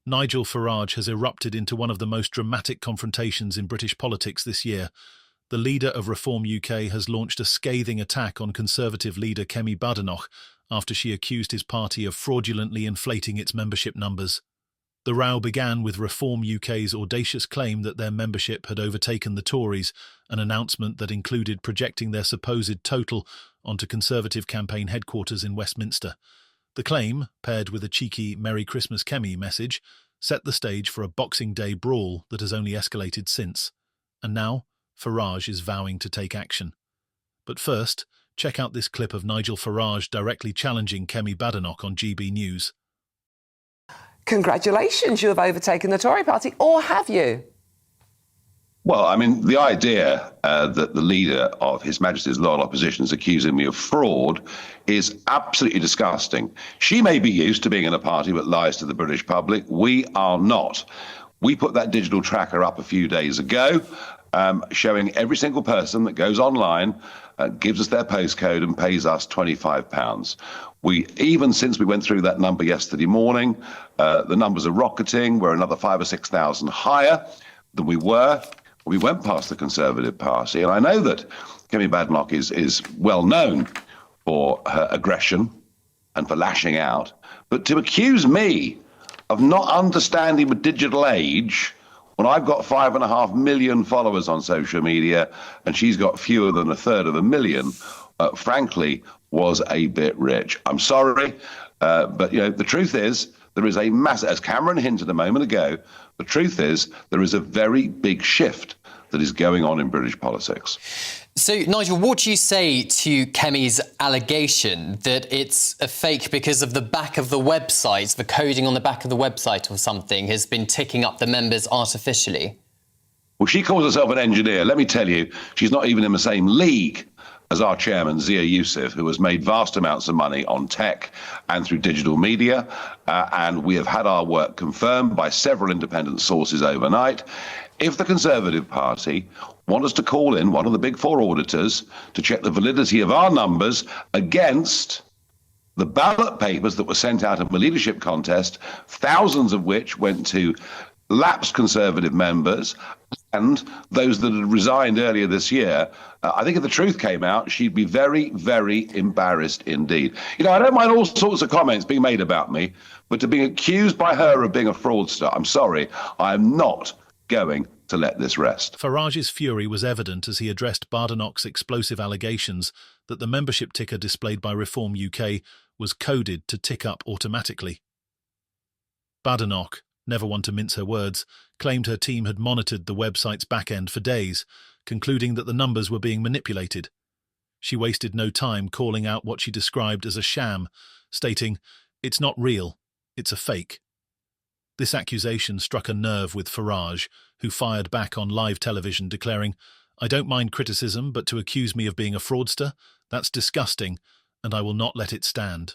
Nigel Farage has erupted into one of the most dramatic confrontations in British politics this year. The leader of Reform UK has launched a scathing attack on Conservative leader Kemi Badenoch after she accused his party of fraudulently inflating its membership numbers. The row began with Reform UK's audacious claim that their membership had overtaken the Tories, an announcement that included projecting their supposed total onto Conservative campaign headquarters in Westminster. The claim, paired with a cheeky "Merry Christmas Kemi" message, set the stage for a Boxing Day brawl that has only escalated since. And now, Farage is vowing to take action. But first, check out this clip of Nigel Farage directly challenging Kemi Badenoch on GB News. Congratulations, you have overtaken the Tory party, or have you? Well, I mean, the idea that the leader of His Majesty's Loyal Opposition is accusing me of fraud is absolutely disgusting. She may be used to being in a party that lies to the British public. We are not. We put that digital tracker up a few days ago, showing every single person that goes online, gives us their postcode and pays us £25. Even since we went through that number yesterday morning, the numbers are rocketing. We're another 5,000 or 6,000 higher than we were. We went past the Conservative Party, and I know that Kemi Badenoch is well known for her aggression and for lashing out, but to accuse me of not understanding the digital age when I've got 5.5 million followers on social media and she's got fewer than 1/3 frankly, was a bit rich. I'm sorry, but the truth is there is a massive, as Cameron hinted a moment ago, the truth is there is a very big shift that is going on in British politics. So, Nigel, what do you say to Kemi's allegation that it's a fake because of the back of the website, the coding on the back of the website or something has been ticking up the members artificially? Well, she calls herself an engineer. Let me tell you, she's not even in the same league as our chairman, Zia Youssef, who has made vast amounts of money on tech and through digital media. And we have had our work confirmed by several independent sources overnight. If the Conservative Party want us to call in one of the big four auditors to check the validity of our numbers against the ballot papers that were sent out in the leadership contest, thousands of which went to lapsed Conservative members and those that had resigned earlier this year, I think if the truth came out, she'd be very, very embarrassed indeed. I don't mind all sorts of comments being made about me, but to be accused by her of being a fraudster, I'm sorry, I am not going to let this rest. Farage's fury was evident as he addressed Badenoch's explosive allegations that the membership ticker displayed by Reform UK was coded to tick up automatically. Badenoch, never one to mince her words, claimed her team had monitored the website's back-end for days, concluding that the numbers were being manipulated. She wasted no time calling out what she described as a sham, stating, "It's not real, it's a fake." This accusation struck a nerve with Farage, who fired back on live television declaring, "I don't mind criticism, but to accuse me of being a fraudster, that's disgusting, and I will not let it stand."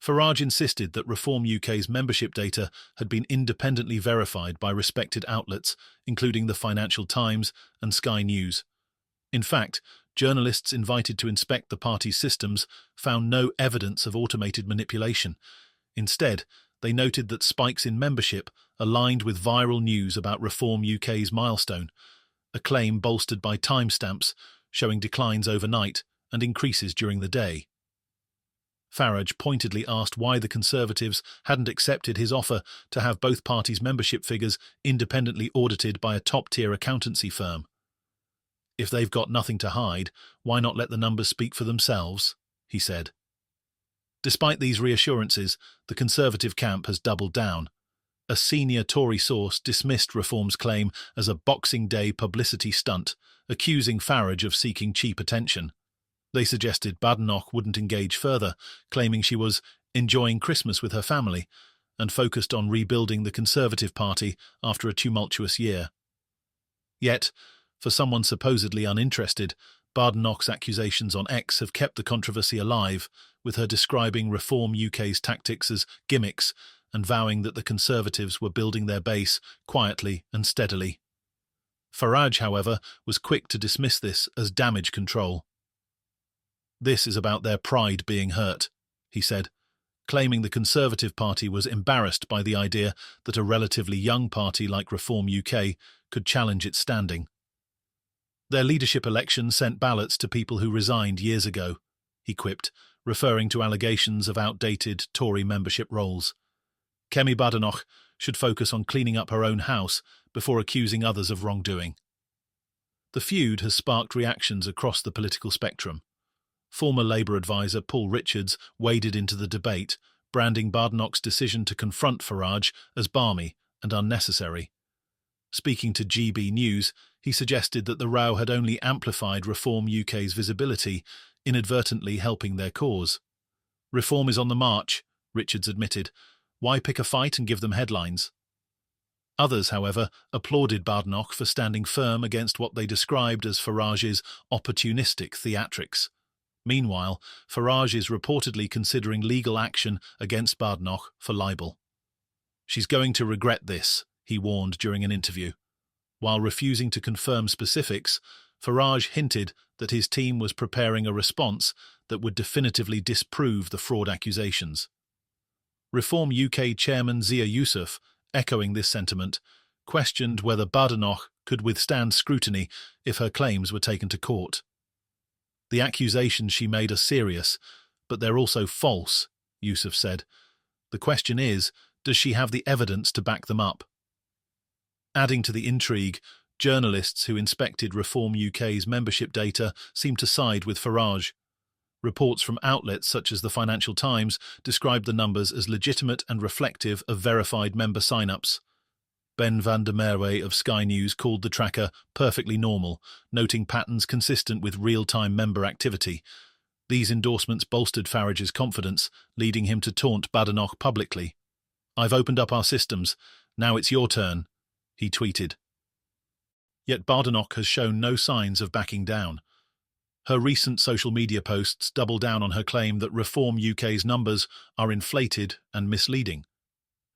Farage insisted that Reform UK's membership data had been independently verified by respected outlets, including the Financial Times and Sky News. In fact, journalists invited to inspect the party's systems found no evidence of automated manipulation. Instead, they noted that spikes in membership aligned with viral news about Reform UK's milestone, a claim bolstered by timestamps showing declines overnight and increases during the day. Farage pointedly asked why the Conservatives hadn't accepted his offer to have both parties' membership figures independently audited by a top-tier accountancy firm. "If they've got nothing to hide, why not let the numbers speak for themselves?" he said. Despite these reassurances, the Conservative camp has doubled down. A senior Tory source dismissed Reform's claim as a Boxing Day publicity stunt, accusing Farage of seeking cheap attention. They suggested Badenoch wouldn't engage further, claiming she was enjoying Christmas with her family and focused on rebuilding the Conservative Party after a tumultuous year. Yet, for someone supposedly uninterested, Badenoch's accusations on X have kept the controversy alive, with her describing Reform UK's tactics as gimmicks and vowing that the Conservatives were building their base quietly and steadily. Farage, however, was quick to dismiss this as damage control. "This is about their pride being hurt," he said, claiming the Conservative Party was embarrassed by the idea that a relatively young party like Reform UK could challenge its standing. Their leadership election sent ballots to people who resigned years ago, he quipped, referring to allegations of outdated Tory membership roles. Kemi Badenoch should focus on cleaning up her own house before accusing others of wrongdoing. The feud has sparked reactions across the political spectrum. Former Labour advisor Paul Richards waded into the debate, branding Badenoch's decision to confront Farage as balmy and unnecessary. Speaking to GB News, he suggested that the row had only amplified Reform UK's visibility, inadvertently helping their cause. Reform is on the march, Richards admitted. Why pick a fight and give them headlines? Others, however, applauded Badenoch for standing firm against what they described as Farage's opportunistic theatrics. Meanwhile, Farage is reportedly considering legal action against Badenoch for libel. She's going to regret this, he warned during an interview. While refusing to confirm specifics, Farage hinted that his team was preparing a response that would definitively disprove the fraud accusations. Reform UK chairman Zia Yusuf, echoing this sentiment, questioned whether Badenoch could withstand scrutiny if her claims were taken to court. The accusations she made are serious, but they're also false, Yusuf said. The question is, does she have the evidence to back them up? Adding to the intrigue, journalists who inspected Reform UK's membership data seemed to side with Farage. Reports from outlets such as the Financial Times described the numbers as legitimate and reflective of verified member sign-ups. Ben van der Merwe of Sky News called the tracker perfectly normal, noting patterns consistent with real-time member activity. These endorsements bolstered Farage's confidence, leading him to taunt Badenoch publicly. "I've opened up our systems. Now it's your turn," he tweeted. Yet Badenoch has shown no signs of backing down. Her recent social media posts double down on her claim that Reform UK's numbers are inflated and misleading.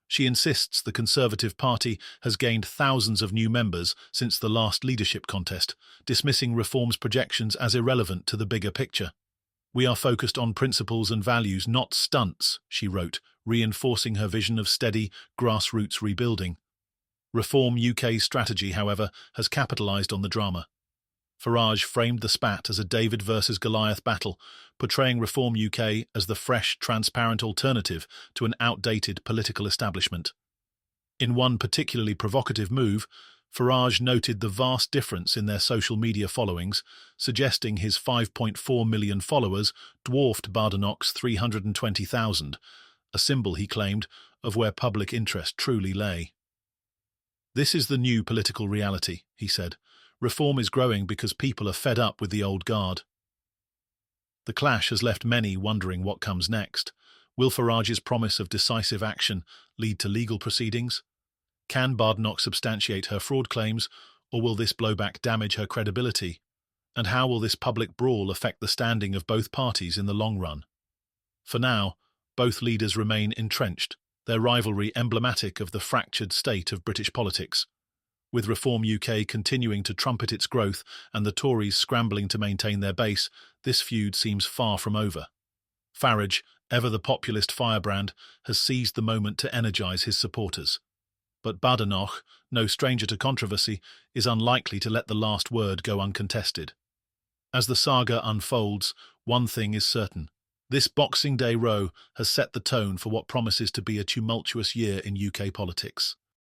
She insists the Conservative Party has gained thousands of new members since the last leadership contest, dismissing Reform's projections as irrelevant to the bigger picture. "We are focused on principles and values, not stunts," she wrote, reinforcing her vision of steady, grassroots rebuilding. Reform UK's strategy, however, has capitalised on the drama. Farage framed the spat as a David versus Goliath battle, portraying Reform UK as the fresh, transparent alternative to an outdated political establishment. In one particularly provocative move, Farage noted the vast difference in their social media followings, suggesting his 5.4 million followers dwarfed Badenoch's 320,000, a symbol, he claimed, of where public interest truly lay. "This is the new political reality," he said. "Reform is growing because people are fed up with the old guard." The clash has left many wondering what comes next. Will Farage's promise of decisive action lead to legal proceedings? Can Badenoch substantiate her fraud claims, or will this blowback damage her credibility? And how will this public brawl affect the standing of both parties in the long run? For now, both leaders remain entrenched, their rivalry emblematic of the fractured state of British politics. With Reform UK continuing to trumpet its growth and the Tories scrambling to maintain their base, this feud seems far from over. Farage, ever the populist firebrand, has seized the moment to energise his supporters. But Badenoch, no stranger to controversy, is unlikely to let the last word go uncontested. As the saga unfolds, one thing is certain. This Boxing Day row has set the tone for what promises to be a tumultuous year in UK politics.